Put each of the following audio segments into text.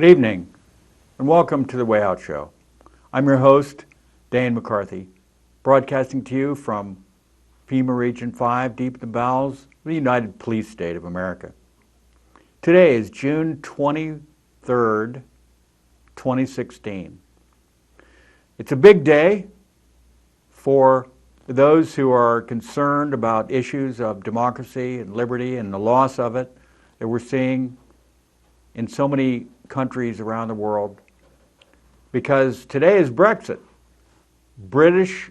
Good evening, and welcome to the Way Out Show. I'm your host, Dane McCarthy, broadcasting to you from FEMA Region 5, deep in the bowels of the United Police State of America. Today is June 23rd, 2016. It's a big day for those who are concerned about issues of democracy and liberty and the loss of it that we're seeing in so many countries around the world, because today is BREXIT, British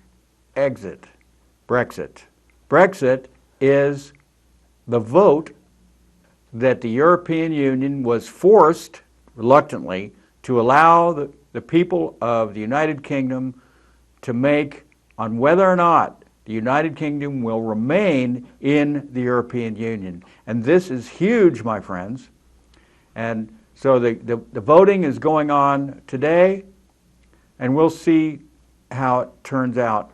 exit, BREXIT. BREXIT is the vote that the European Union was forced, reluctantly, to allow the people of the United Kingdom to make on whether or not the United Kingdom will remain in the European Union. And this is huge, my friends. And so the voting is going on today, and we'll see how it turns out.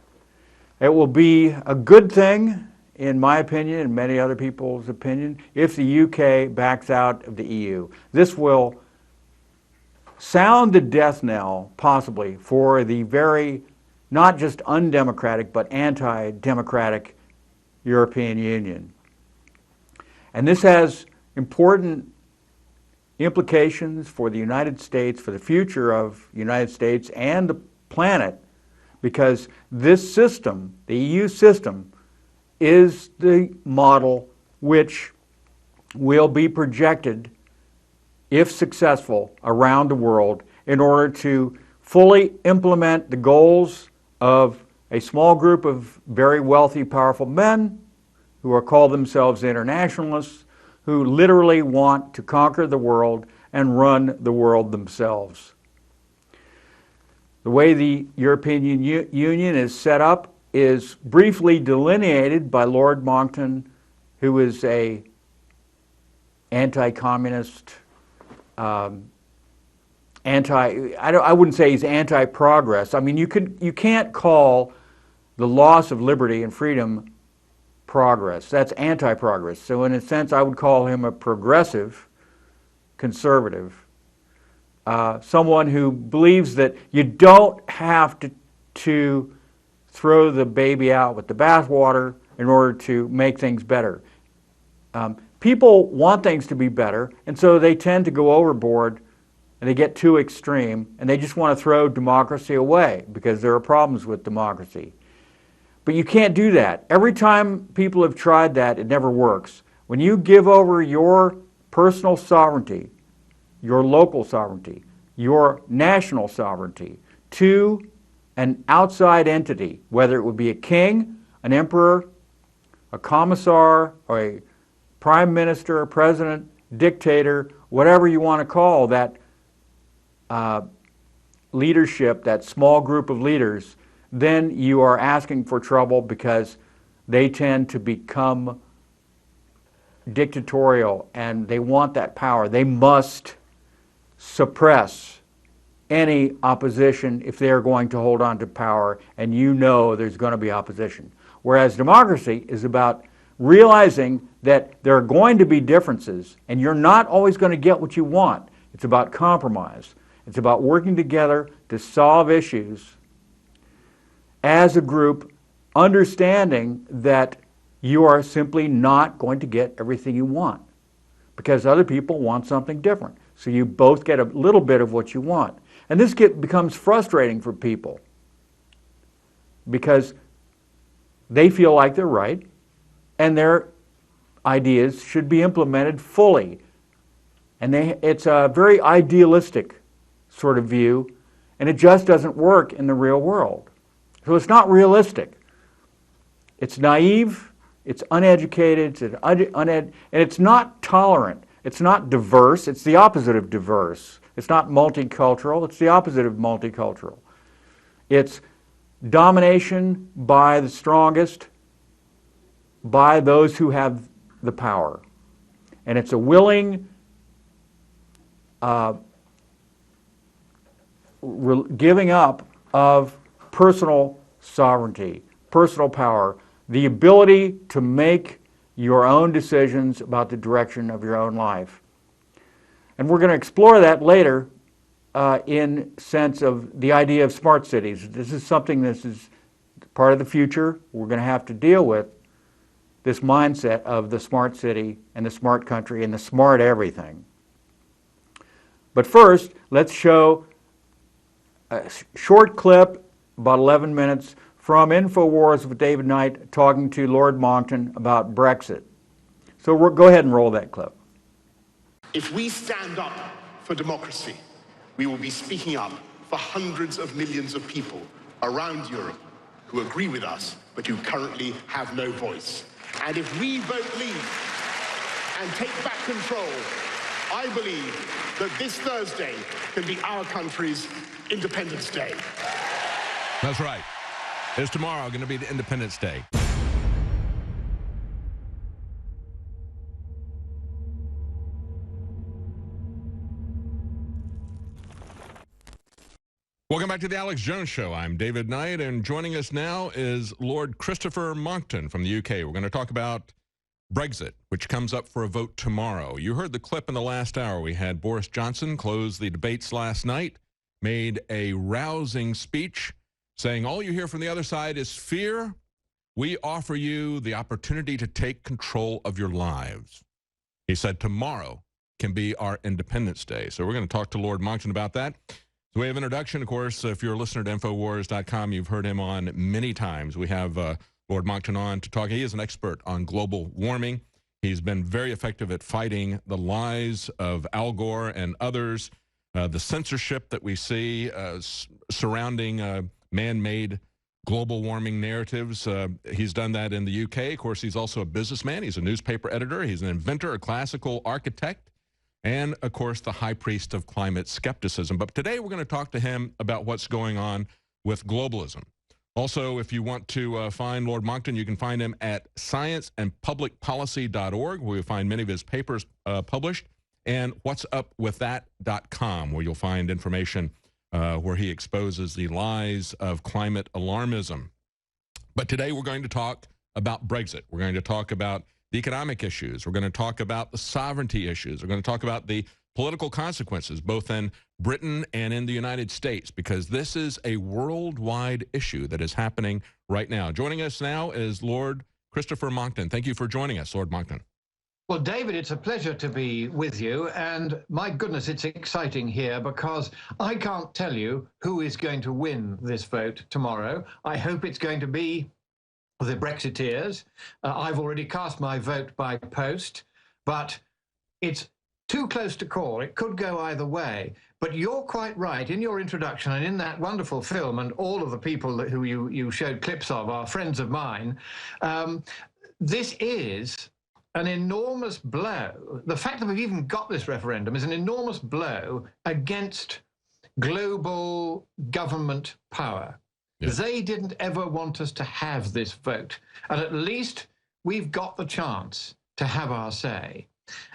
It will be a good thing, in my opinion and many other people's opinion, if the UK backs out of the EU. This will sound the death knell, possibly, for the very, not just undemocratic, but anti-democratic European Union. And this has important implications for the United States, for the future of the United States and the planet, because this system, the EU system, is the model which will be projected, if successful, around the world in order to fully implement the goals of a small group of very wealthy, powerful men who are called themselves internationalists, who literally want to conquer the world and run the world themselves. The way the European Union is set up is briefly delineated by Lord Monckton, who is a anti-communist, I wouldn't say he's anti-progress. I mean, you can't call the loss of liberty and freedom progress. That's anti-progress. So in a sense, I would call him a progressive conservative, someone who believes that you don't have to throw the baby out with the bathwater in order to make things better. People want things to be better, and so they tend to go overboard and they get too extreme, and they just want to throw democracy away because there are problems with democracy. But you can't do that. Every time people have tried that, it never works. When you give over your personal sovereignty, your local sovereignty, your national sovereignty to an outside entity, whether it would be a king, an emperor, a commissar, or a prime minister, a president, dictator, whatever you want to call that leadership, that small group of leaders, then you are asking for trouble, because they tend to become dictatorial and they want that power. They must suppress any opposition if they are going to hold on to power, and you know there's going to be opposition. Whereas democracy is about realizing that there are going to be differences and you're not always going to get what you want. It's about compromise. It's about working together to solve issues as a group, understanding that you are simply not going to get everything you want because other people want something different. So you both get a little bit of what you want. And this becomes frustrating for people because they feel like they're right and their ideas should be implemented fully. And it's a very idealistic sort of view, and it just doesn't work in the real world. So it's not realistic. It's naive, it's uneducated, and it's not tolerant. It's not diverse. It's the opposite of diverse. It's not multicultural. It's the opposite of multicultural. It's domination by the strongest, by those who have the power. And it's a willing giving up of personal sovereignty, personal power, the ability to make your own decisions about the direction of your own life. And we're going to explore that later in sense of the idea of smart cities. This is something that is part of the future. We're going to have to deal with this mindset of the smart city and the smart country and the smart everything. But first, let's show a short clip, about 11 minutes, from InfoWars with David Knight talking to Lord Monckton about Brexit. So go ahead and roll that clip. If we stand up for democracy, we will be speaking up for hundreds of millions of people around Europe who agree with us, but who currently have no voice. And if we vote leave and take back control, I believe that this Thursday can be our country's Independence Day. That's right. It's tomorrow going to be the Independence Day. Welcome back to the Alex Jones Show. I'm David Knight, and joining us now is Lord Christopher Monckton from the UK. We're going to talk about Brexit, which comes up for a vote tomorrow. You heard the clip in the last hour. We had Boris Johnson close the debates last night, made a rousing speech saying all you hear from the other side is fear. We offer you the opportunity to take control of your lives. He said tomorrow can be our Independence Day. So we're going to talk to Lord Monckton about that. So we have introduction, of course. If you're a listener to Infowars.com, you've heard him on many times. We have Lord Monckton on to talk. He is an expert on global warming. He's been very effective at fighting the lies of Al Gore and others, the censorship that we see surrounding man-made global warming narratives. He's done that in the UK. Of course, he's also a businessman. He's a newspaper editor. He's an inventor, a classical architect, and, of course, the high priest of climate skepticism. But today we're going to talk to him about what's going on with globalism. Also, if you want to find Lord Monckton, you can find him at scienceandpublicpolicy.org, where you'll find many of his papers published, and whatsupwiththat.com, where you'll find information where he exposes the lies of climate alarmism. But today we're going to talk about Brexit. We're going to talk about the economic issues. We're going to talk about the sovereignty issues. We're going to talk about the political consequences, both in Britain and in the United States, because this is a worldwide issue that is happening right now. Joining us now is Lord Christopher Monckton. Thank you for joining us, Lord Monckton. Well, David, it's a pleasure to be with you. And my goodness, it's exciting here because I can't tell you who is going to win this vote tomorrow. I hope it's going to be the Brexiteers. I've already cast my vote by post, but it's too close to call. It could go either way. But you're quite right. In your introduction and in that wonderful film, and all of the people who you showed clips of are friends of mine, this is an enormous blow. The fact that we've even got this referendum is an enormous blow against global government power. Yeah. They didn't ever want us to have this vote. And at least we've got the chance to have our say.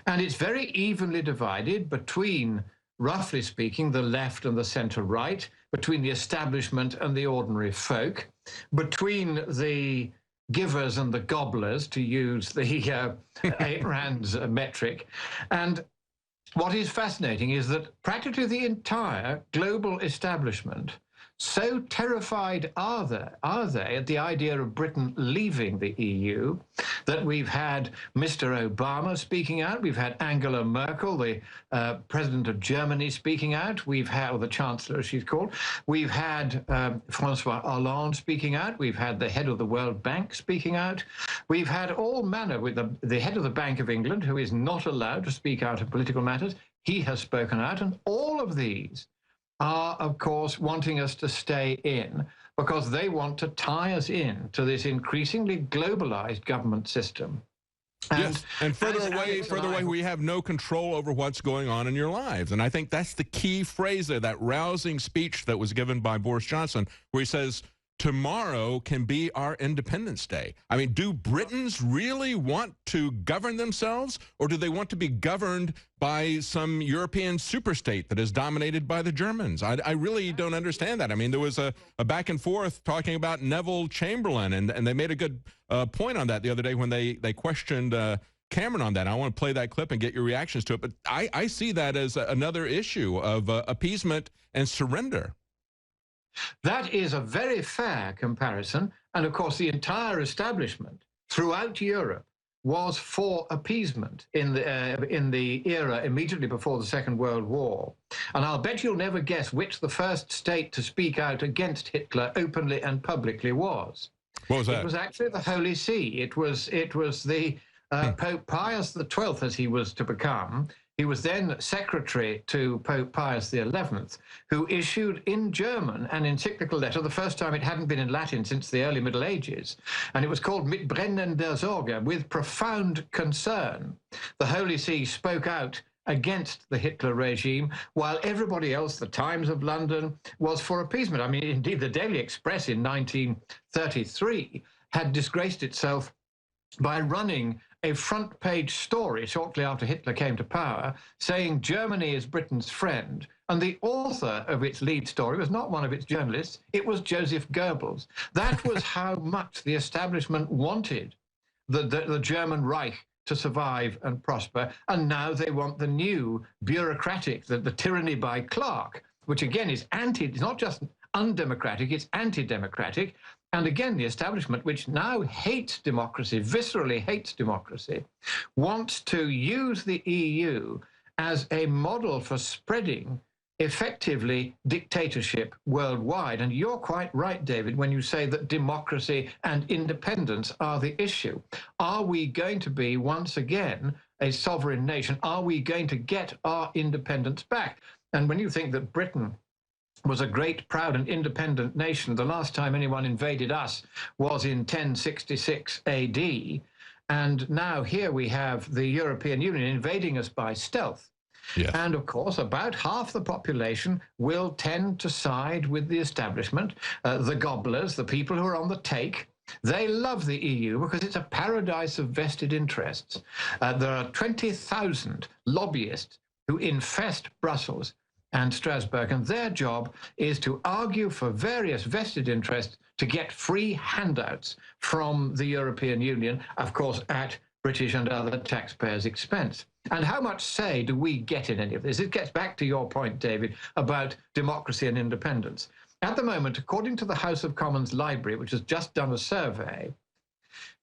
And it's very evenly divided between, roughly speaking, the left and the center right, between the establishment and the ordinary folk, between the givers and the gobblers, to use the 8 Rand's metric. And what is fascinating is that practically the entire global establishment, so terrified are they at the idea of Britain leaving the EU that we've had Mr. Obama speaking out, we've had Angela Merkel, the president of Germany, speaking out, we've had, or the chancellor as she's called, we've had Francois Hollande speaking out, we've had the head of the World Bank speaking out, we've had all manner with the head of the Bank of England, who is not allowed to speak out of political matters. He has spoken out, and all of these are, of course, wanting us to stay in because they want to tie us in to this increasingly globalized government system. Yes, and further away, we have no control over what's going on in your lives. And I think that's the key phrase there, that rousing speech that was given by Boris Johnson, where he says, tomorrow can be our Independence Day. I mean, do Britons really want to govern themselves, or do they want to be governed by some European superstate that is dominated by the Germans? I really don't understand that. I mean, there was a back and forth talking about Neville Chamberlain, and they made a good point on that the other day when they questioned Cameron on that. I want to play that clip and get your reactions to it. But I see that as another issue of appeasement and surrender. That is a very fair comparison. And of course, the entire establishment throughout Europe was for appeasement in the era immediately before the Second World War. And I'll bet you'll never guess which the first state to speak out against Hitler openly and publicly was. What was that? It was actually the Holy See. It was the Pope Pius XII, as he was to become. He was then secretary to Pope Pius XI, who issued in German an encyclical letter, the first time it hadn't been in Latin since the early Middle Ages, and it was called Mit brennender Sorge, with profound concern. The Holy See spoke out against the Hitler regime, while everybody else, the Times of London, was for appeasement. I mean, indeed, the Daily Express in 1933 had disgraced itself by running a front page story shortly after Hitler came to power saying Germany is Britain's friend. And the author of its lead story was not one of its journalists, it was Joseph Goebbels. That was how much the establishment wanted the German Reich to survive and prosper. And now they want the new bureaucratic, the tyranny by Clark, which again is it's not just undemocratic, it's anti-democratic. And again, the establishment, which now hates democracy, viscerally hates democracy, wants to use the EU as a model for spreading effectively dictatorship worldwide. And you're quite right, David, when you say that democracy and independence are the issue. Are we going to be, once again, a sovereign nation? Are we going to get our independence back? And when you think that Britain was a great, proud and independent nation, the last time anyone invaded us was in 1066 AD. And now here we have the European Union invading us by stealth. Yes. And of course, about half the population will tend to side with the establishment, the gobblers, the people who are on the take. They love the EU because it's a paradise of vested interests. There are 20,000 lobbyists who infest Brussels and Strasbourg, and their job is to argue for various vested interests to get free handouts from the European Union, of course, at British and other taxpayers' expense. And how much say do we get in any of this? It gets back to your point, David, about democracy and independence. At the moment, according to the House of Commons Library, which has just done a survey,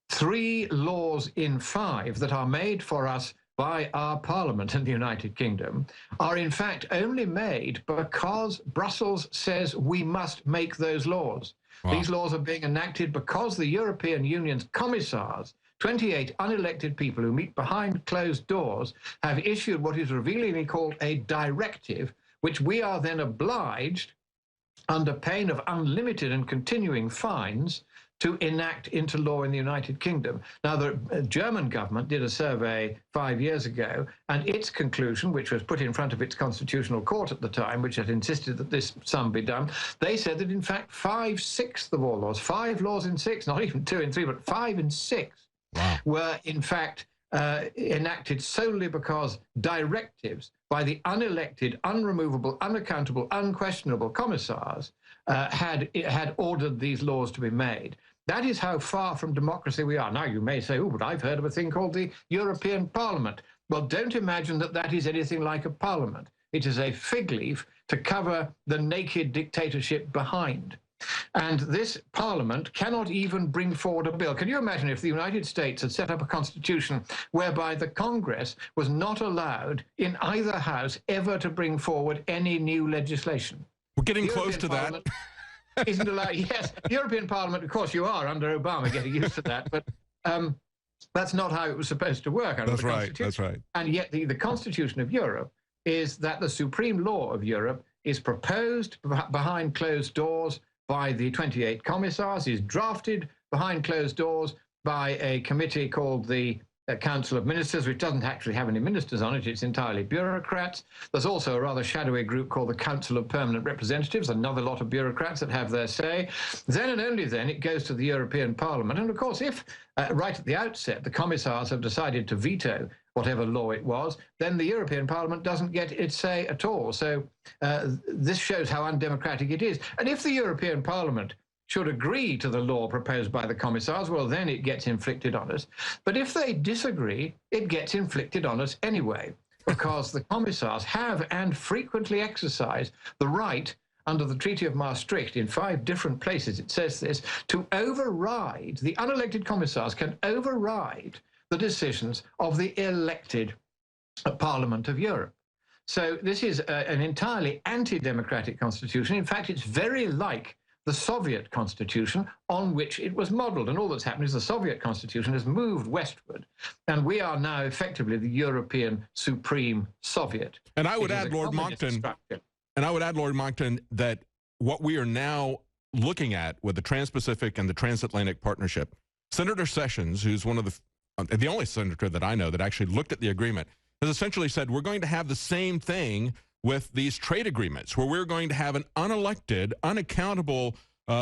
3 laws in 5 that are made for us by our Parliament in the United Kingdom are in fact only made because Brussels says we must make those laws. Wow. These laws are being enacted because the European Union's commissars, 28 unelected people who meet behind closed doors, have issued what is revealingly called a directive, which we are then obliged, under pain of unlimited and continuing fines, to enact into law in the United Kingdom. Now, the German government did a survey 5 years ago, and its conclusion, which was put in front of its constitutional court at the time, which had insisted that this sum be done, they said that in fact 5/6 of all laws, 5 laws in 6, not even 2 in 3, but 5 in 6, wow, were in fact enacted solely because directives by the unelected, unremovable, unaccountable, unquestionable commissars had ordered these laws to be made. That is how far from democracy we are. Now, you may say, oh, but I've heard of a thing called the European Parliament. Well, don't imagine that that is anything like a parliament. It is a fig leaf to cover the naked dictatorship behind. And this parliament cannot even bring forward a bill. Can you imagine if the United States had set up a constitution whereby the Congress was not allowed in either house ever to bring forward any new legislation? We're getting close to that. Isn't allowed. Yes, the European Parliament, of course you are under Obama getting used to that, but that's not how it was supposed to work under the Constitution. That's right. And yet the Constitution of Europe is that the supreme law of Europe is proposed behind closed doors by the 28 commissars, is drafted behind closed doors by a committee called the Council of Ministers, which doesn't actually have any ministers on it, it's entirely bureaucrats. There's also a rather shadowy group called the Council of Permanent Representatives, another lot of bureaucrats that have their say. Then and only then it goes to the European Parliament. And of course, if right at the outset the commissars have decided to veto whatever law it was, then the European Parliament doesn't get its say at all. So this shows how undemocratic it is. And if the European Parliament should agree to the law proposed by the commissars, well, then it gets inflicted on us. But if they disagree, it gets inflicted on us anyway, because the commissars have and frequently exercise the right under the Treaty of Maastricht, in 5 different places it says this, to override, the unelected commissars can override the decisions of the elected Parliament of Europe. So this is an entirely anti-democratic constitution. In fact, it's very like the Soviet constitution on which it was modeled. And all that's happened is the Soviet constitution has moved westward, and we are now effectively the European Supreme Soviet. And I would add, Lord Monckton, that what we are now looking at with the Trans-Pacific and the Transatlantic Partnership, Senator Sessions, who's one of the only senator that I know that actually looked at the agreement, has essentially said we're going to have the same thing with these trade agreements, where we're going to have an unelected, unaccountable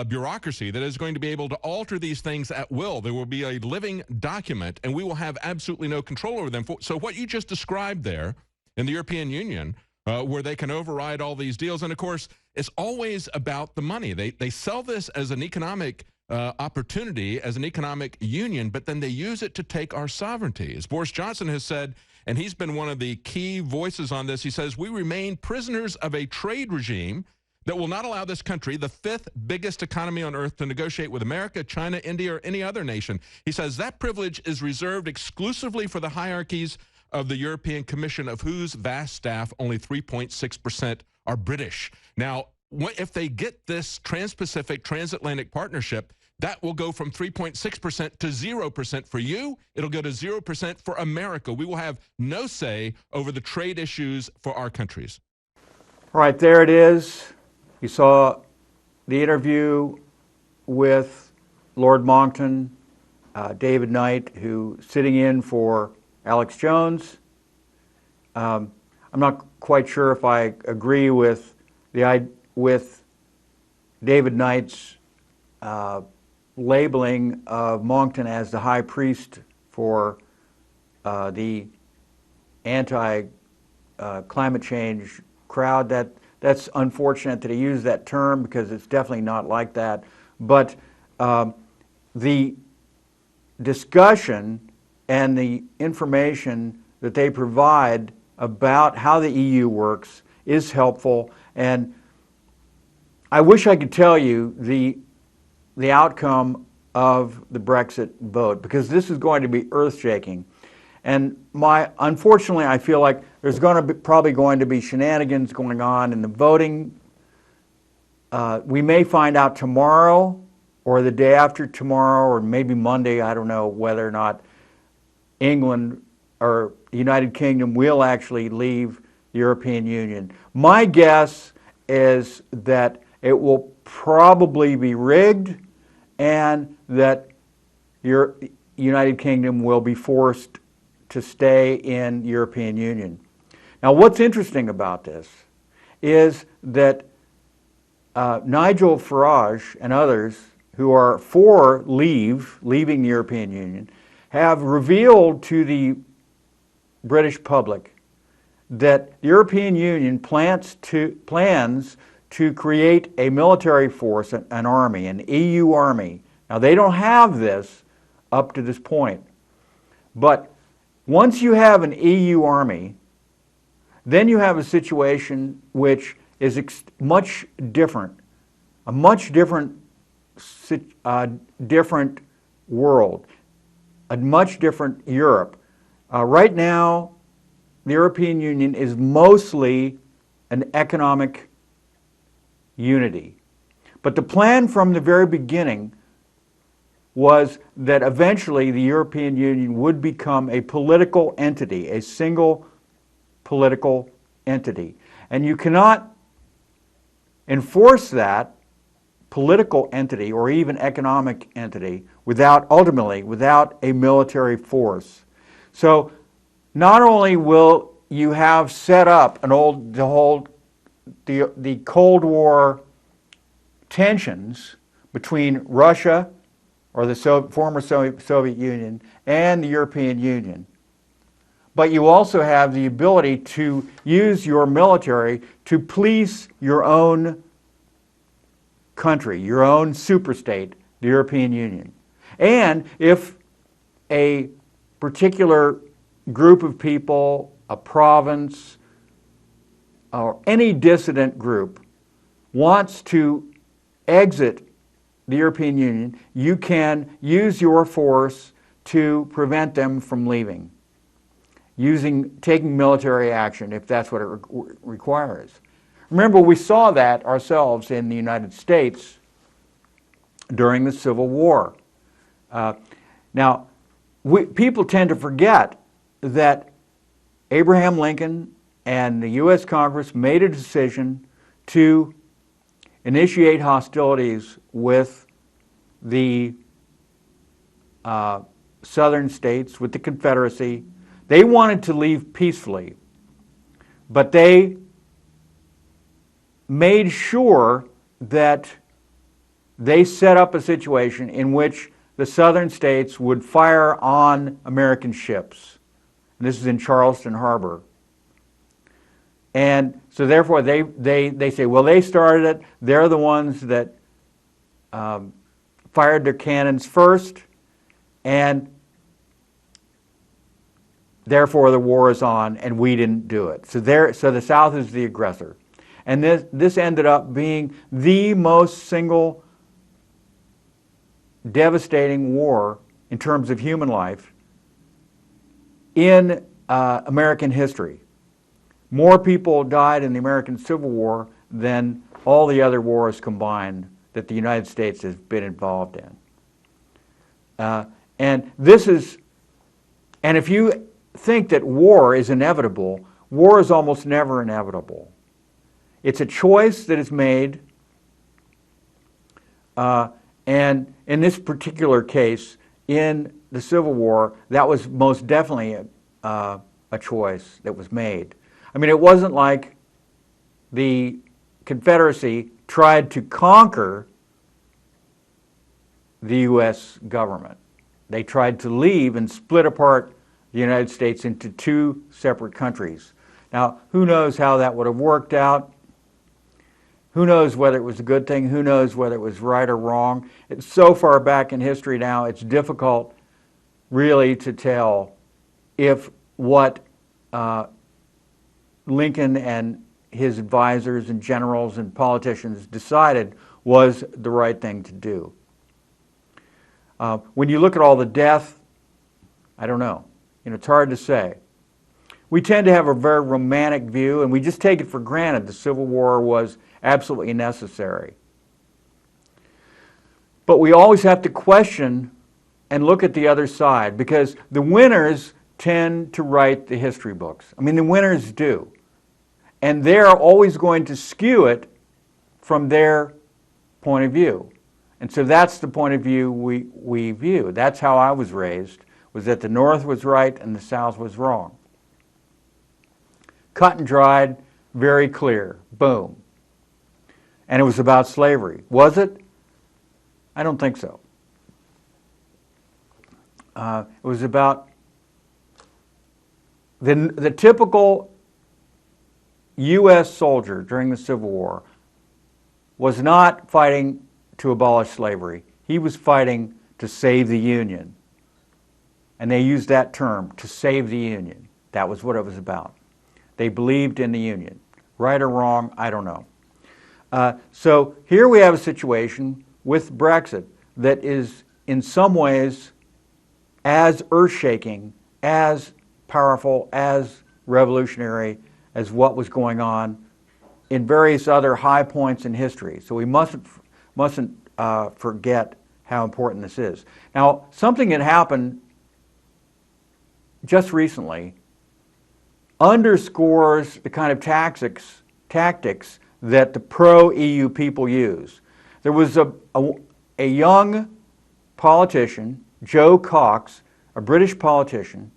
bureaucracy that is going to be able to alter these things at will. There will be a living document, and we will have absolutely no control over them. So what you just described there in the European Union, where they can override all these deals, and of course, it's always about the money. They sell this as an economic opportunity, as an economic union, but then they use it to take our sovereignty. As Boris Johnson has said, and he's been one of the key voices on this, he says, we remain prisoners of a trade regime that will not allow this country, the 5th biggest economy on earth, to negotiate with America, China, India, or any other nation. He says that privilege is reserved exclusively for the hierarchies of the European Commission, of whose vast staff only 3.6% are British. Now, if they get this Trans-Pacific, Transatlantic Partnership, that will go from 3.6% to 0% for you. It'll go to 0% for America. We will have no say over the trade issues for our countries. All right, there it is. You saw the interview with Lord Monckton, David Knight, who sitting in for Alex Jones. I'm not quite sure if I agree with David Knight's labeling of Monckton as the high priest for the anti-climate change crowd. That's unfortunate that he used that term, because it's definitely not like that. But the discussion and the information that they provide about how the EU works is helpful. And I wish I could tell you the outcome of the Brexit vote, because this is going to be earth-shaking. And unfortunately, I feel like there's probably going to be shenanigans going on in the voting. We may find out tomorrow or the day after tomorrow, or maybe Monday. I don't know whether or not England or the United Kingdom will actually leave the European Union. My guess is that it will probably be rigged, and that your United Kingdom will be forced to stay in the European Union. Now, what's interesting about this is that Nigel Farage and others who are for leaving the European Union have revealed to the British public that the European Union plans to create a military force, an army, an EU army. Now, they don't have this up to this point, but once you have an EU army, then you have a situation which is much different, a much different world, a much different Europe. Right now, the European Union is mostly an economic unity. But the plan from the very beginning was that eventually the European Union would become a political entity, a single political entity. And you cannot enforce that political entity or even economic entity ultimately without a military force. So not only will you have set up the Cold War tensions between Russia, or the former Soviet Union, and the European Union, but you also have the ability to use your military to police your own country, your own superstate, the European Union. And if a particular group of people, a province, or any dissident group wants to exit the European Union, you can use your force to prevent them from leaving, taking military action if that's what it requires. Remember, we saw that ourselves in the United States during the Civil War. Now, people tend to forget that Abraham Lincoln and the U.S. Congress made a decision to initiate hostilities with the southern states, with the Confederacy. They wanted to leave peacefully, but they made sure that they set up a situation in which the southern states would fire on American ships. And this is in Charleston Harbor. And so therefore they say, well, they started it, they're the ones that fired their cannons first, and therefore the war is on, and we didn't do it. So the South is the aggressor. And this ended up being the most single devastating war in terms of human life in American history. More people died in the American Civil War than all the other wars combined that the United States has been involved in. And if you think that war is inevitable, war is almost never inevitable. It's a choice that is made, and in this particular case, in the Civil War, that was most definitely a choice that was made. I mean, it wasn't like the Confederacy tried to conquer the U.S. government. They tried to leave and split apart the United States into two separate countries. Now, who knows how that would have worked out? Who knows whether it was a good thing? Who knows whether it was right or wrong? It's so far back in history now, it's difficult really to tell if what Lincoln and his advisors and generals and politicians decided was the right thing to do. When you look at all the death, I don't know. It's hard to say. We tend to have a very romantic view, and we just take it for granted the Civil War was absolutely necessary. But we always have to question and look at the other side, because the winners tend to write the history books. I mean, the winners do. And they're always going to skew it from their point of view. And so that's the point of view we view. That's how I was raised, was that the North was right and the South was wrong. Cut and dried, very clear, boom. And it was about slavery. Was it? I don't think so. It was about the typical U.S. soldier during the Civil War was not fighting to abolish slavery. He was fighting to save the Union. And they used that term, to save the Union. That was what it was about. They believed in the Union. Right or wrong, I don't know. So here we have a situation with Brexit that is in some ways as earth-shaking, as powerful, as revolutionary as what was going on in various other high points in history. So we mustn't forget how important this is. Now, something that happened just recently underscores the kind of tactics that the pro-EU people use. There was a young politician, Jo Cox, a British politician,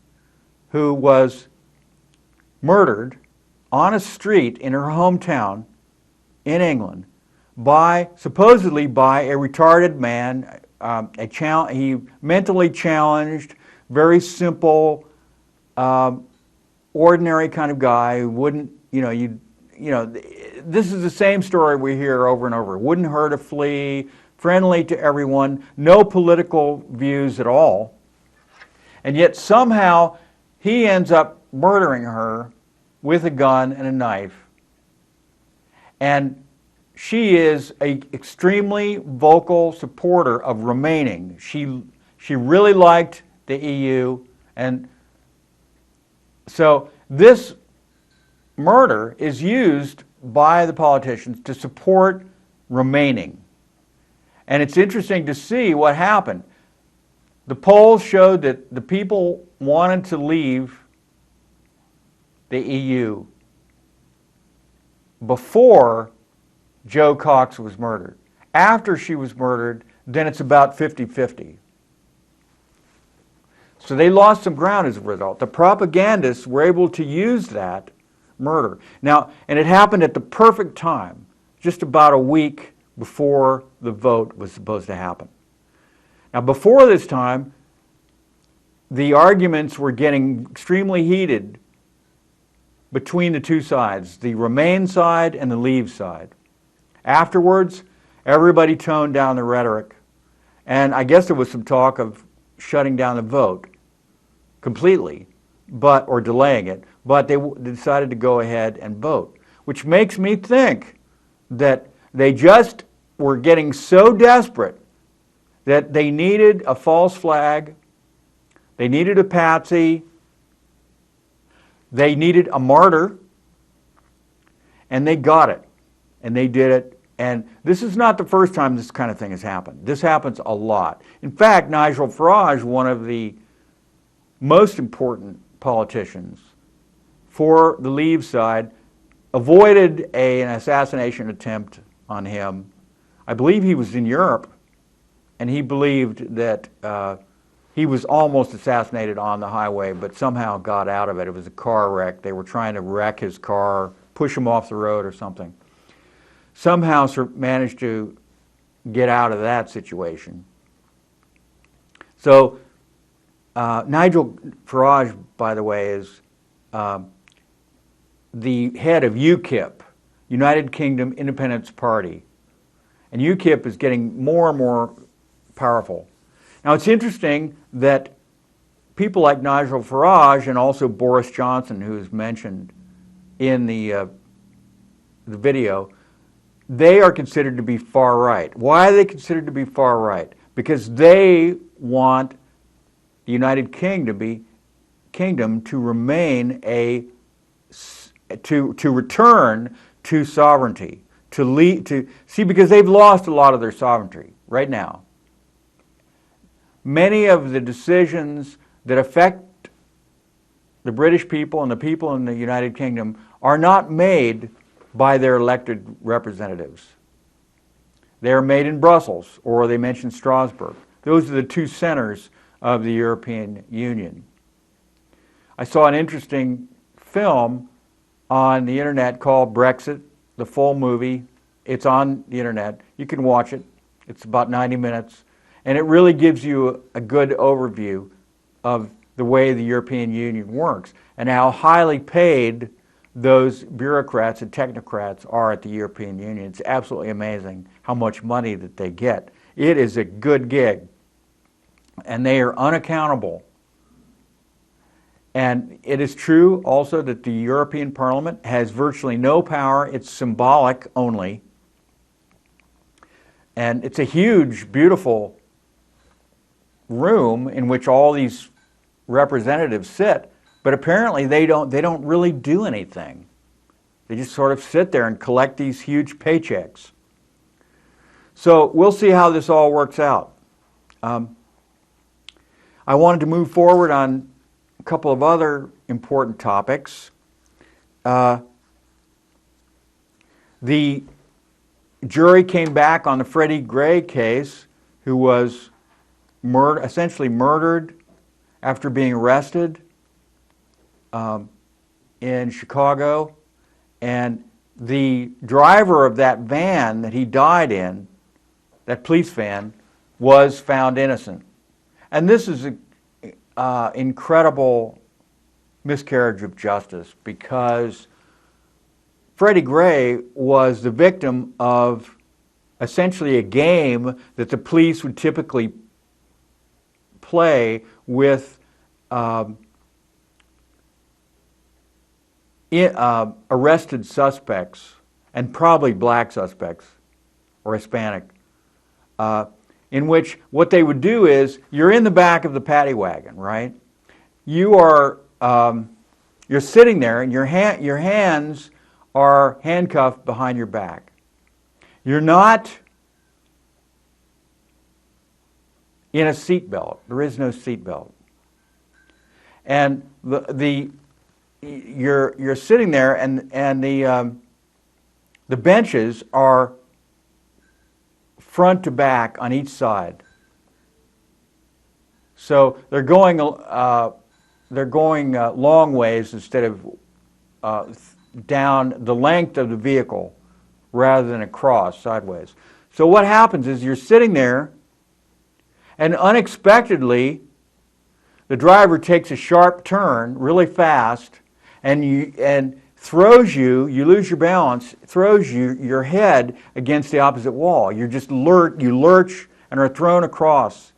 who was murdered on a street in her hometown in England supposedly by a retarded man, he mentally challenged, very simple, ordinary kind of guy who wouldn't, this is the same story we hear over and over. Wouldn't hurt a flea, friendly to everyone, no political views at all. And yet somehow he ends up murdering her with a gun and a knife. And she is an extremely vocal supporter of remaining. She really liked the EU, and so this murder is used by the politicians to support remaining. And it's interesting to see what happened. The polls showed that the people wanted to leave the EU before Jo Cox was murdered. After she was murdered, then it's about 50-50. So they lost some ground as a result. The propagandists were able to use that murder. Now, and it happened at the perfect time, just about a week before the vote was supposed to happen. Now, before this time, the arguments were getting extremely heated between the two sides, the Remain side and the Leave side. Afterwards, everybody toned down the rhetoric, and I guess there was some talk of shutting down the vote completely, or delaying it, but they decided to go ahead and vote, which makes me think that they just were getting so desperate that they needed a false flag, they needed a patsy, they needed a martyr, and they got it, and they did it. And this is not the first time this kind of thing has happened. This happens a lot. In fact, Nigel Farage, one of the most important politicians for the Leave side, avoided an assassination attempt on him. I believe he was in Europe, and he believed that he was almost assassinated on the highway, but somehow got out of it. It was a car wreck. They were trying to wreck his car, push him off the road or something. Somehow managed to get out of that situation. So Nigel Farage, by the way, is the head of UKIP, United Kingdom Independence Party. And UKIP is getting more and more powerful. Now, it's interesting that people like Nigel Farage and also Boris Johnson, who is mentioned in the video, they are considered to be far right. Why are they considered to be far right? Because they want the United Kingdom to remain to return to sovereignty, because they've lost a lot of their sovereignty right now. Many of the decisions that affect the British people and the people in the United Kingdom are not made by their elected representatives. They are made in Brussels, or they mention Strasbourg. Those are the two centers of the European Union. I saw an interesting film on the internet called BREXIT, the full movie. It's on the internet. You can watch it. It's about 90 minutes. And it really gives you a good overview of the way the European Union works and how highly paid those bureaucrats and technocrats are at the European Union. It's absolutely amazing how much money that they get. It is a good gig. And they are unaccountable. And it is true also that the European Parliament has virtually no power. It's symbolic only. And it's a huge, beautiful room in which all these representatives sit, but apparently they don't really do anything. They just sort of sit there and collect these huge paychecks. So we'll see how this all works out. I wanted to move forward on a couple of other important topics. The jury came back on the Freddie Gray case, who was essentially murdered after being arrested in Chicago. And the driver of that van that he died in, that police van, was found innocent. And this is an incredible miscarriage of justice, because Freddie Gray was the victim of essentially a game that the police would typically play with arrested suspects, and probably black suspects or Hispanic, in which what they would do is, you're in the back of the paddy wagon, right? You are you're sitting there, and your hands are handcuffed behind your back. You're not in a seatbelt. There is no seatbelt, and you're sitting there, and the benches are front to back on each side. So they're going long ways instead of down the length of the vehicle rather than across sideways. So what happens is you're sitting there, and unexpectedly the driver takes a sharp turn really fast and throws you lose your balance, throws your head against the opposite wall. You lurch and are thrown across.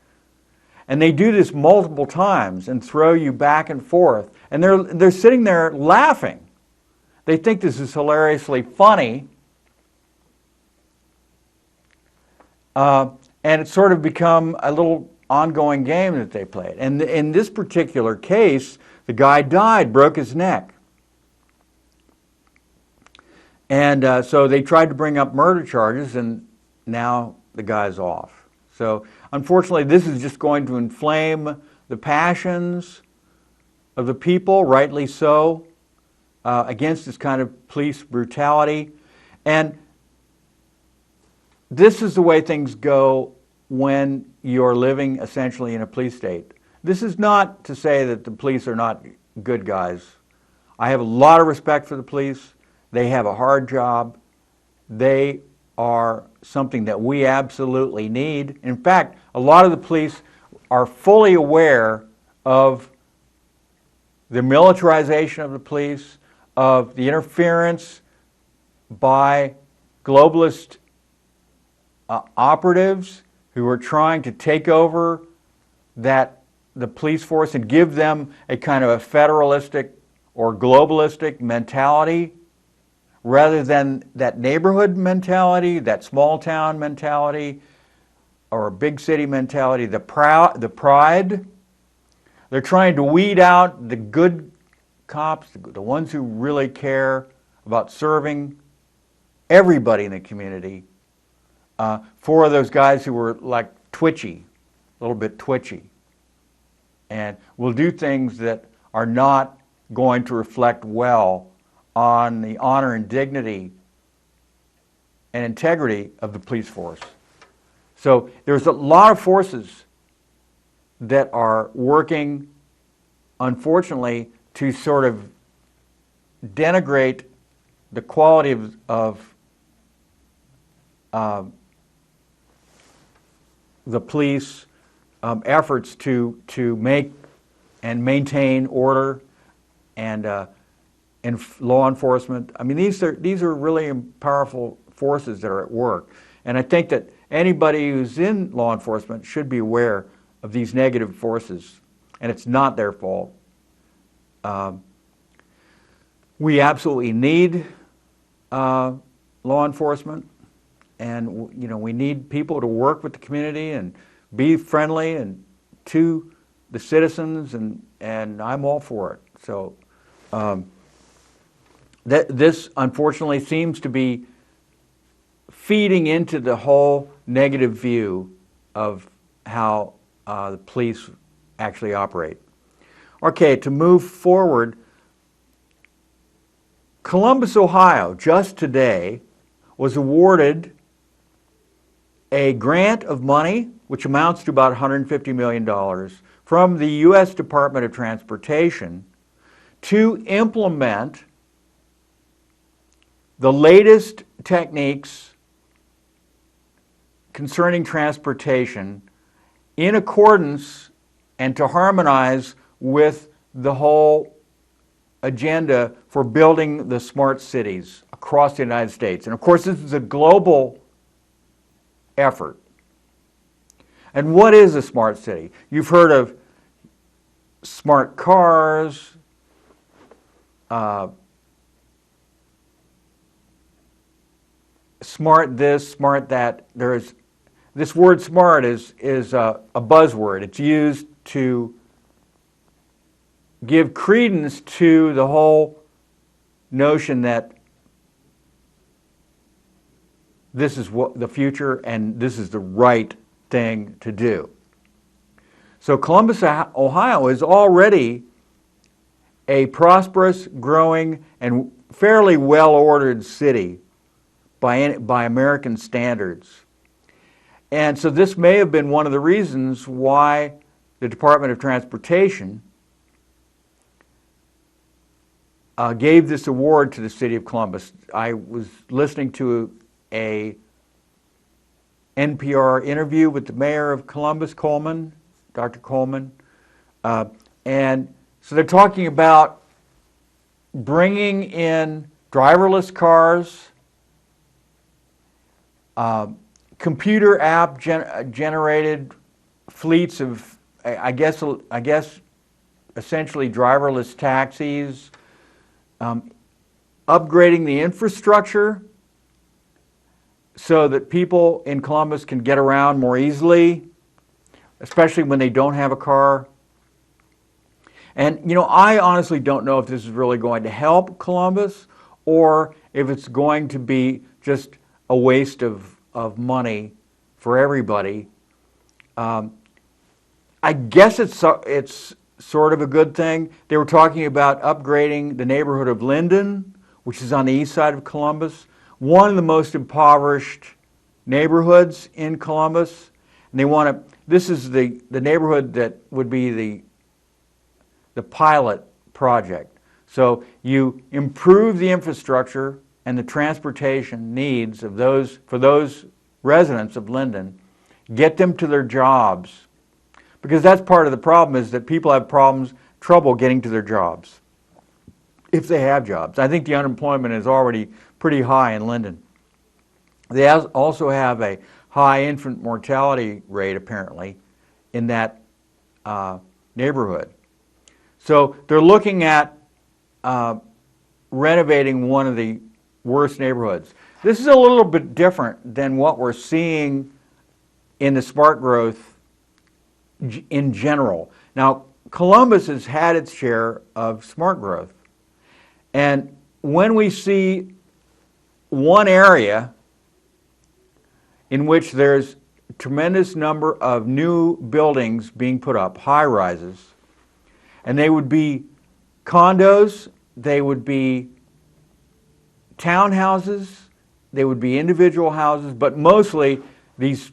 And they do this multiple times and throw you back and forth. And they're sitting there laughing. They think this is hilariously funny. And it's sort of become a little ongoing game that they played. And in this particular case, the guy died, broke his neck. And so they tried to bring up murder charges, and now the guy's off. So unfortunately, this is just going to inflame the passions of the people, rightly so, against this kind of police brutality. And this is the way things go when you're living essentially in a police state. This is not to say that the police are not good guys. I have a lot of respect for the police. They have a hard job. They are something that we absolutely need. In fact, a lot of the police are fully aware of the militarization of the police, of the interference by globalist operatives who are trying to take over the police force and give them a kind of a federalistic or globalistic mentality rather than that neighborhood mentality, that small town mentality, or big city mentality, the pride. They're trying to weed out the good cops, the ones who really care about serving everybody in the community, for those guys who were like twitchy, a little bit twitchy, and will do things that are not going to reflect well on the honor and dignity and integrity of the police force. So there's a lot of forces that are working, unfortunately, to sort of denigrate the quality of the police efforts to make and maintain order and law enforcement. I mean, these are really powerful forces that are at work. And I think that anybody who's in law enforcement should be aware of these negative forces, and it's not their fault. We absolutely need law enforcement, and we need people to work with the community and be friendly and to the citizens, and I'm all for it. So this unfortunately seems to be feeding into the whole negative view of how the police actually operate. Okay, to move forward, Columbus, Ohio, just today, was awarded a grant of money, which amounts to about $150 million, from the U.S. Department of Transportation to implement the latest techniques concerning transportation in accordance and to harmonize with the whole agenda for building the smart cities across the United States. And of course, this is a global effort. And what is a smart city? You've heard of smart cars, smart this, smart that. This word smart is a buzzword. It's used to give credence to the whole notion that this is what the future and this is the right thing to do. So Columbus, Ohio is already a prosperous, growing, and fairly well-ordered city by American standards. And so this may have been one of the reasons why the Department of Transportation gave this award to the city of Columbus. I was listening to a NPR interview with the mayor of Columbus, Coleman, Dr. Coleman, and so they're talking about bringing in driverless cars, computer app generated fleets of, I guess, essentially driverless taxis, upgrading the infrastructure so that people in Columbus can get around more easily, especially when they don't have a car. And, you know, I honestly don't know if this is really going to help Columbus or if it's going to be just a waste of money for everybody. I guess it's sort of a good thing. They were talking about upgrading the neighborhood of Linden, which is on the east side of Columbus, one of the most impoverished neighborhoods in Columbus. And they want to, this is the neighborhood that would be the pilot project. So you improve the infrastructure and the transportation needs of for those residents of Linden, get them to their jobs. Because that's part of the problem, is that people have trouble getting to their jobs, if they have jobs. I think the unemployment is already pretty high in Linden. They also have a high infant mortality rate, apparently, in that neighborhood. So they're looking at renovating one of the worst neighborhoods. This is a little bit different than what we're seeing in the smart growth in general. Now, Columbus has had its share of smart growth. And when we see one area in which there's a tremendous number of new buildings being put up, high-rises, and they would be condos, they would be townhouses, they would be individual houses, but mostly these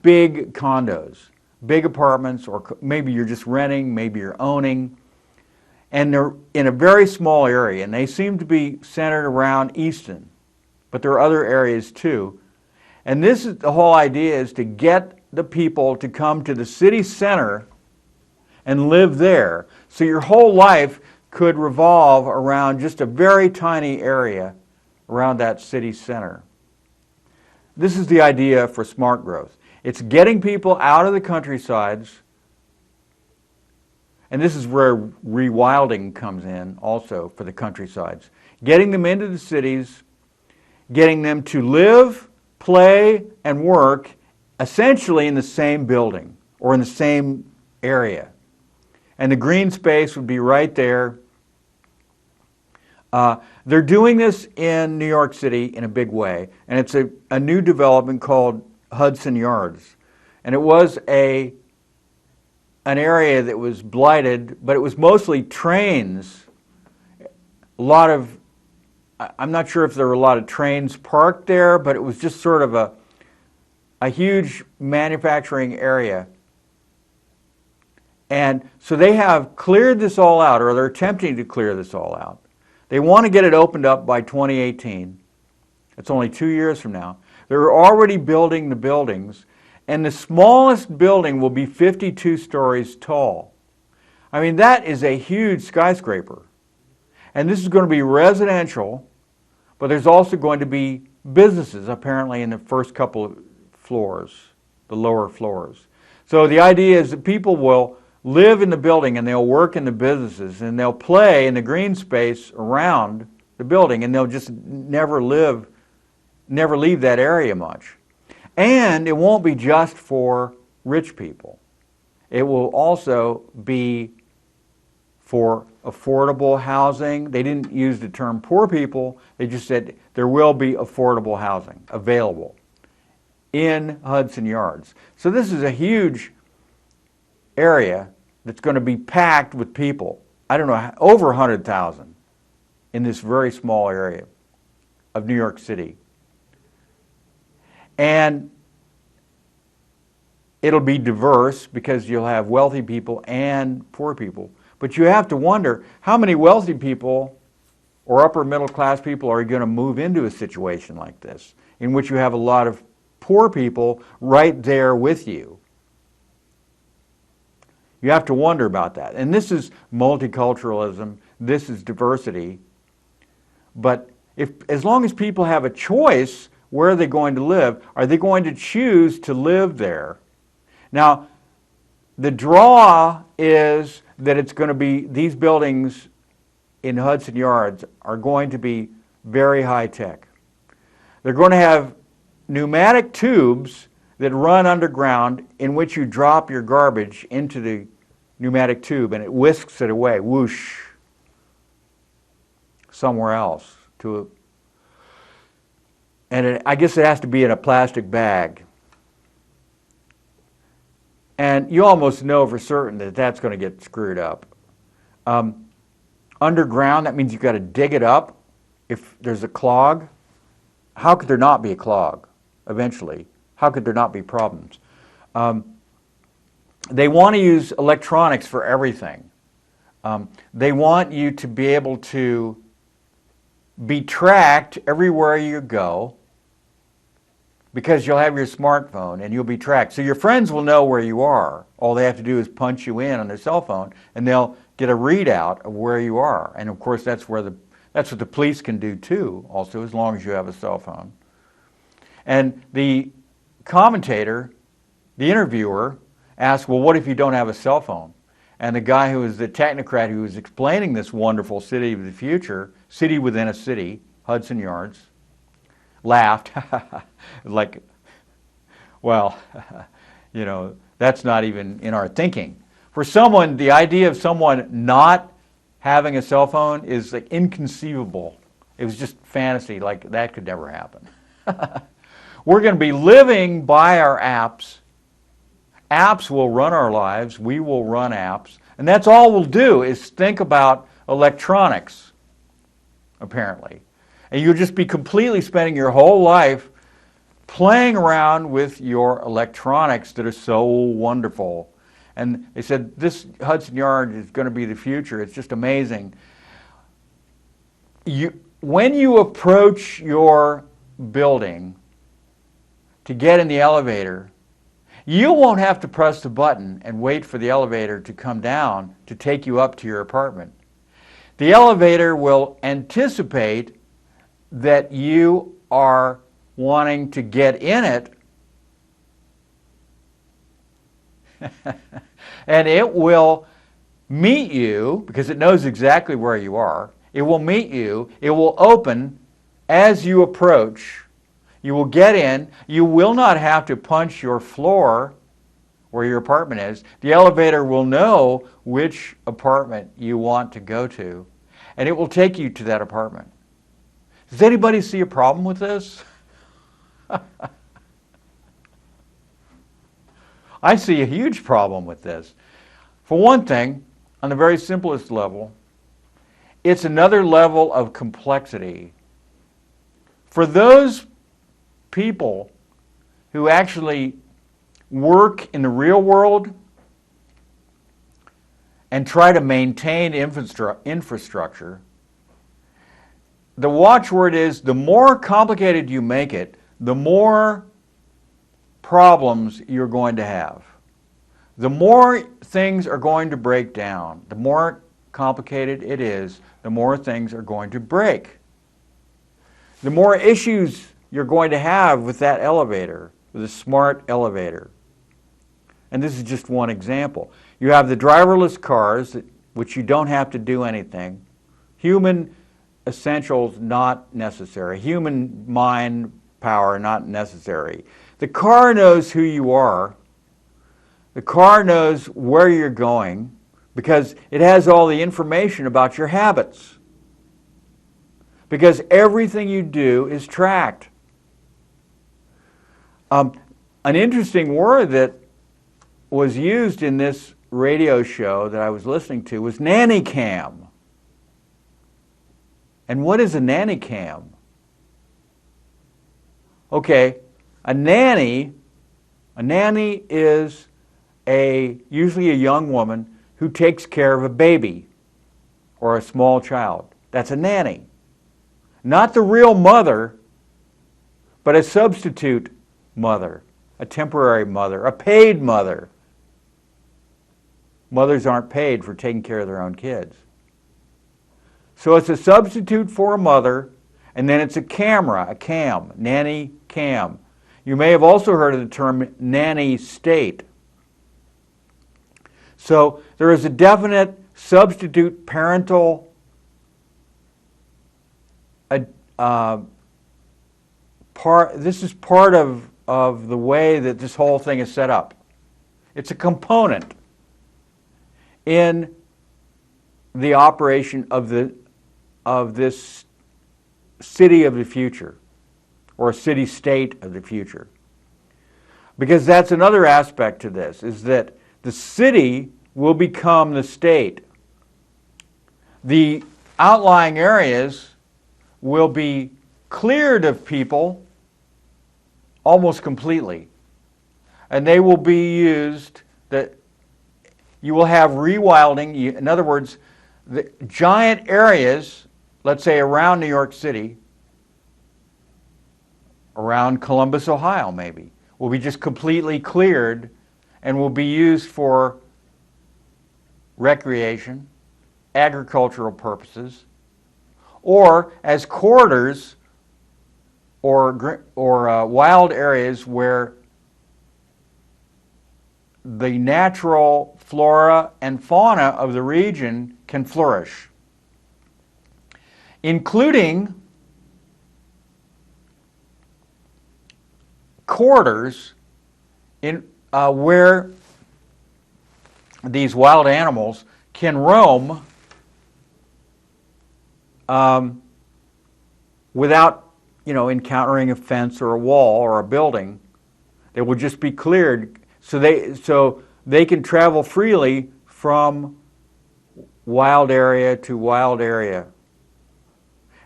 big condos, big apartments, or maybe you're just renting, maybe you're owning, and they're in a very small area, and they seem to be centered around Easton, but there are other areas too. And this is the whole idea, is to get the people to come to the city center and live there. So your whole life could revolve around just a very tiny area around that city center. This is the idea for smart growth. It's getting people out of the countrysides, and this is where rewilding comes in also for the countrysides. Getting them into the cities, getting them to live, play, and work essentially in the same building or in the same area. And the green space would be right there. They're doing this in New York City in a big way, and it's a new development called Hudson Yards. And it was an area that was blighted, but it was mostly trains. I'm not sure if there were a lot of trains parked there, but it was just sort of a huge manufacturing area. And so they have cleared this all out, or they're attempting to clear this all out. They want to get it opened up by 2018. It's only 2 years from now. They're already building the buildings, and the smallest building will be 52 stories tall. I mean, that is a huge skyscraper. And this is going to be residential, but there's also going to be businesses apparently in the first couple of floors, the lower floors. So the idea is that people will live in the building and they'll work in the businesses and they'll play in the green space around the building, and they'll just never leave that area much. And it won't be just for rich people. It will also be for affordable housing. They didn't use the term poor people. They just said there will be affordable housing available in Hudson Yards. So this is a huge area that's going to be packed with people. I don't know, over 100,000 in this very small area of New York City. And it'll be diverse because you'll have wealthy people and poor people. But you have to wonder how many wealthy people or upper middle class people are going to move into a situation like this, in which you have a lot of poor people right there with you. You have to wonder about that. And this is multiculturalism, this is diversity. But as long as people have a choice, where are they going to live? Are they going to choose to live there? Now, the draw is that it's going to be, these buildings in Hudson Yards are going to be very high tech. They're going to have pneumatic tubes that run underground in which you drop your garbage into the pneumatic tube and it whisks it away, whoosh, somewhere else. I guess it has to be in a plastic bag. And you almost know for certain that that's going to get screwed up. Underground, that means you've got to dig it up. If there's a clog, how could there not be a clog eventually? How could there not be problems? They want to use electronics for everything. They want you to be able to be tracked everywhere you go, because you'll have your smartphone and you'll be tracked. So your friends will know where you are. All they have to do is punch you in on their cell phone and they'll get a readout of where you are. And of course that's what the police can do too, also, as long as you have a cell phone. And the commentator, the interviewer, asked, well, what if you don't have a cell phone? And the guy who was the technocrat who was explaining this wonderful city of the future, city within a city, Hudson Yards, laughed, like, well, you know, that's not even in our thinking. For someone, the idea of someone not having a cell phone is like inconceivable. It was just fantasy, like that could never happen. We're going to be living by our apps. Apps will run our lives. We will run apps. And that's all we'll do is think about electronics, apparently. And you'll just be completely spending your whole life playing around with your electronics that are so wonderful. And they said, this Hudson Yard is going to be the future. It's just amazing. When you approach your building to get in the elevator, you won't have to press the button and wait for the elevator to come down to take you up to your apartment. The elevator will anticipate that you are wanting to get in it, and it will meet you, because it knows exactly where you are. It will meet you. It will open as you approach. You will get in. You will not have to punch your floor where your apartment is. The elevator will know which apartment you want to go to, and it will take you to that apartment. Does anybody see a problem with this? I see a huge problem with this. For one thing, on the very simplest level, it's another level of complexity. For those people who actually work in the real world and try to maintain infrastructure, the watchword is the more complicated you make it, the more problems you're going to have. The more things are going to break down, the more complicated it is, the more things are going to break. The more issues you're going to have with that elevator, with a smart elevator. And this is just one example. You have the driverless cars, which you don't have to do anything. Human essentials not necessary. Human mind power not necessary. The car knows who you are. The car knows where you're going because it has all the information about your habits. Because everything you do is tracked. An interesting word that was used in this radio show that I was listening to was nanny cam. And what is a nanny cam? Okay, a nanny is usually a young woman who takes care of a baby or a small child. That's a nanny. Not the real mother, but a substitute mother, a temporary mother, a paid mother. Mothers aren't paid for taking care of their own kids. So it's a substitute for a mother, and then it's a camera, a cam, nanny cam. You may have also heard of the term nanny state. So there is a definite substitute parental this is part of the way that this whole thing is set up. It's a component in the operation of this city of the future, or city-state of the future. Because that's another aspect to this, is that the city will become the state. The outlying areas will be cleared of people almost completely. And they will be used, that you will have rewilding. In other words, the giant areas, let's say around New York City, around Columbus, Ohio maybe, will be just completely cleared and will be used for recreation, agricultural purposes, or as corridors or wild areas where the natural flora and fauna of the region can flourish, including corridors in where these wild animals can roam without, encountering a fence or a wall or a building. They will just be cleared so they can travel freely from wild area to wild area.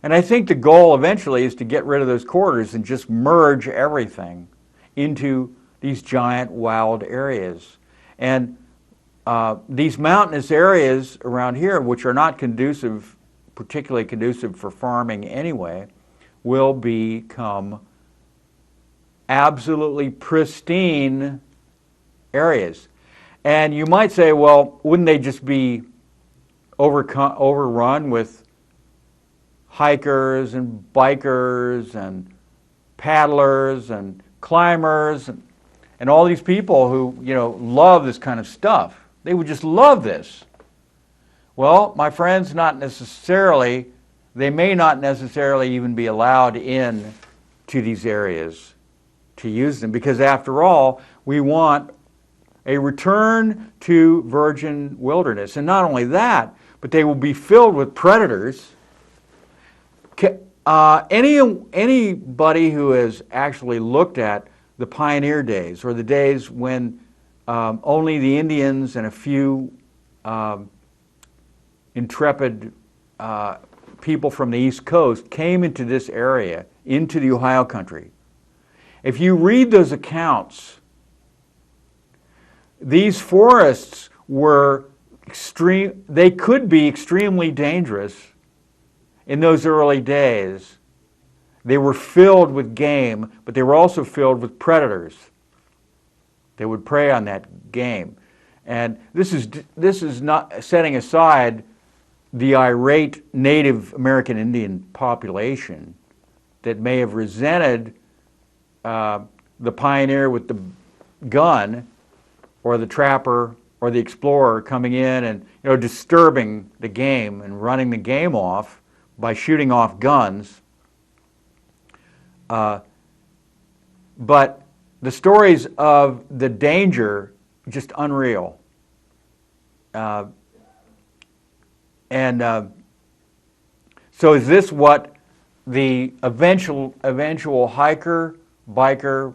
And I think the goal eventually is to get rid of those corridors and just merge everything into these giant wild areas. And these mountainous areas around here, which are not particularly conducive for farming anyway, will become absolutely pristine areas. And you might say, well, wouldn't they just be overrun with hikers and bikers and paddlers and climbers and all these people who, love this kind of stuff? They would just love this. Well, my friends, not necessarily. They may not necessarily even be allowed in to these areas to use them, because after all, we want a return to virgin wilderness. And not only that, but they will be filled with predators. Anybody who has actually looked at the pioneer days, or the days when only the Indians and a few intrepid people from the East Coast came into this area, into the Ohio country. If you read those accounts, these forests were they could be extremely dangerous in those early days. They were filled with game, but they were also filled with predators. They would prey on that game. And this is not setting aside the irate Native American Indian population that may have resented the pioneer with the gun, or the trapper, or the explorer coming in and disturbing the game and running the game off by shooting off guns. But the stories of the danger, just unreal. So is this what the eventual hiker, biker,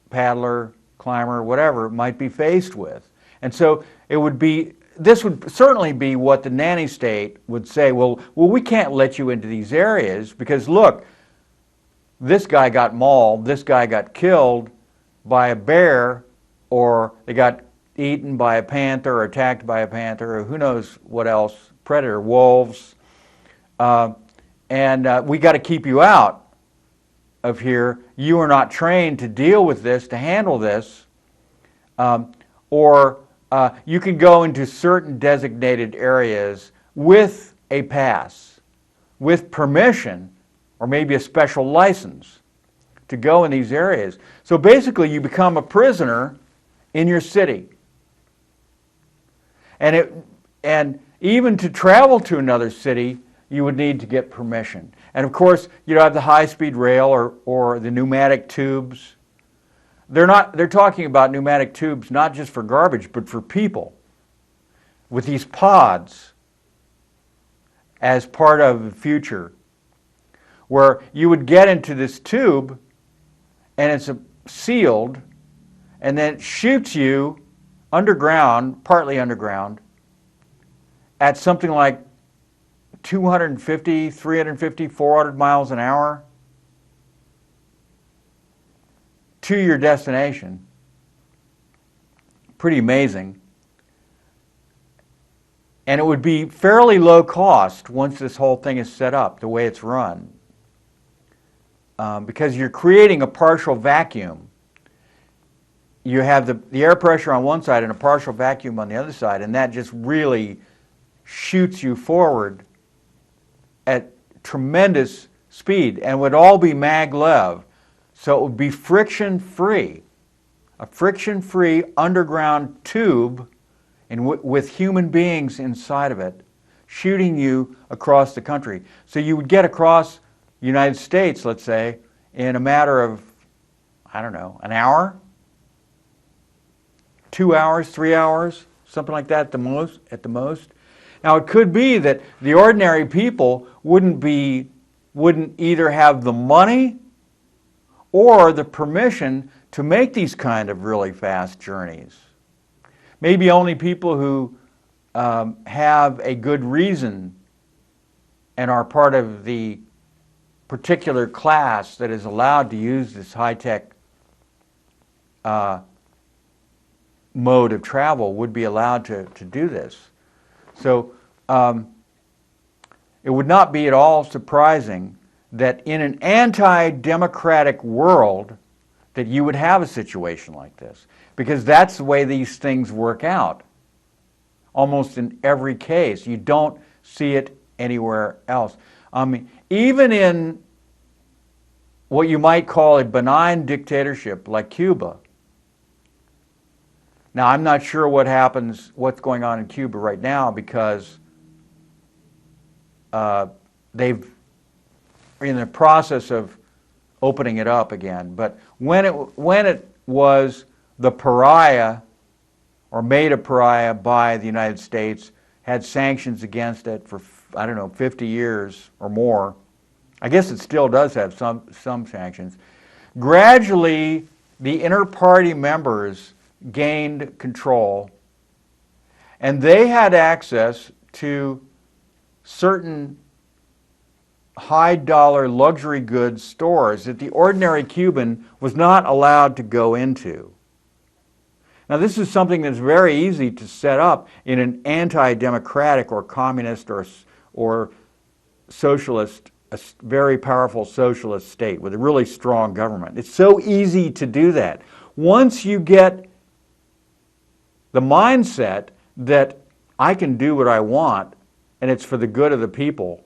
paddler, climber, whatever, might be faced with? And so this would certainly be what the nanny state would say, well, we can't let you into these areas because, look, this guy got mauled, this guy got killed by a bear, or they got eaten by a panther or attacked by a panther, or who knows what else, predator, wolves, and we got to keep you out of here. You are not trained to deal with this, to handle this, or you can go into certain designated areas with a pass, with permission, or maybe a special license to go in these areas. So basically you become a prisoner in your city. And even to travel to another city, you would need to get permission. And of course, you have the high-speed rail or the pneumatic tubes. They're talking about pneumatic tubes not just for garbage, but for people, with these pods as part of the future, where you would get into this tube and it's sealed, and then it shoots you underground, partly underground, at something like 250, 350, 400 miles an hour to your destination. Pretty amazing. And it would be fairly low cost once this whole thing is set up the way it's run. Because you're creating a partial vacuum. You have the air pressure on one side and a partial vacuum on the other side, and that just really shoots you forward at tremendous speed, and would all be maglev. So it would be friction-free, a friction-free underground tube with human beings inside of it, shooting you across the country. So you would get across the United States, let's say, in a matter of, I don't know, an hour, 2 hours, 3 hours, something like that at the most. Now it could be that the ordinary people wouldn't either have the money or the permission to make these kind of really fast journeys. Maybe only people who have a good reason and are part of the particular class that is allowed to use this high-tech mode of travel would be allowed to do this. So it would not be at all surprising that in an anti-democratic world that you would have a situation like this, because that's the way these things work out almost in every case. You don't see it anywhere else. Even in what you might call a benign dictatorship like Cuba. Now, I'm not sure what's going on in Cuba right now, because they've in the process of opening it up again. But when it was the pariah, or made a pariah by the United States, had sanctions against it for, I don't know, 50 years or more. I guess it still does have some sanctions. Gradually, the inter-party members gained control, and they had access to certain high-dollar luxury goods stores that the ordinary Cuban was not allowed to go into. Now, this is something that's very easy to set up in an anti-democratic or communist or socialist, a very powerful socialist state with a really strong government. It's so easy to do that. Once you get the mindset that I can do what I want and it's for the good of the people,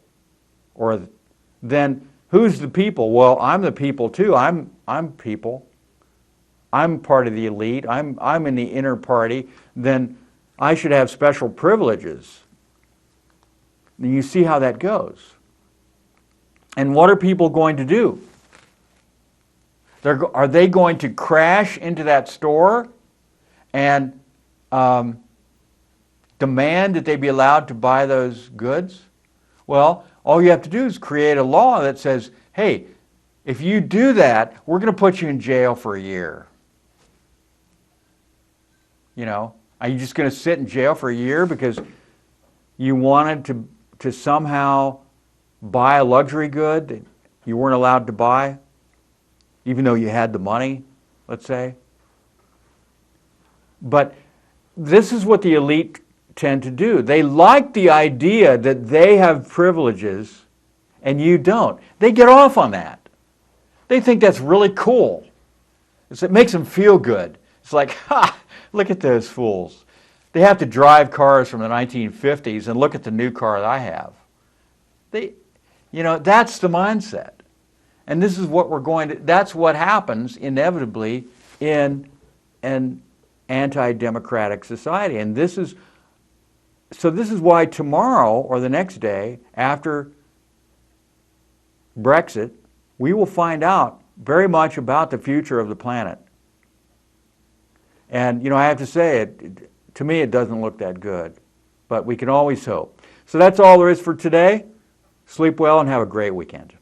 then who's the people? Well, I'm the people too. I'm people. I'm part of the elite. I'm in the inner party. Then I should have special privileges. And you see how that goes. And what are people going to do? Are they going to crash into that store and demand that they be allowed to buy those goods? Well, all you have to do is create a law that says, hey, if you do that, we're going to put you in jail for a year. You know, are you just going to sit in jail for a year because you wanted to somehow buy a luxury good that you weren't allowed to buy, even though you had the money, let's say? But this is what the elite tend to do. They like the idea that they have privileges and you don't. They get off on that. They think that's really cool. It makes them feel good. It's like, ha, look at those fools. They have to drive cars from the 1950s and look at the new car that I have. That's the mindset. And this is what that's what happens inevitably in an anti-democratic society. And this is why tomorrow or the next day after Brexit, we will find out very much about the future of the planet. And, I have to say, to me, it doesn't look that good. But we can always hope. So that's all there is for today. Sleep well and have a great weekend.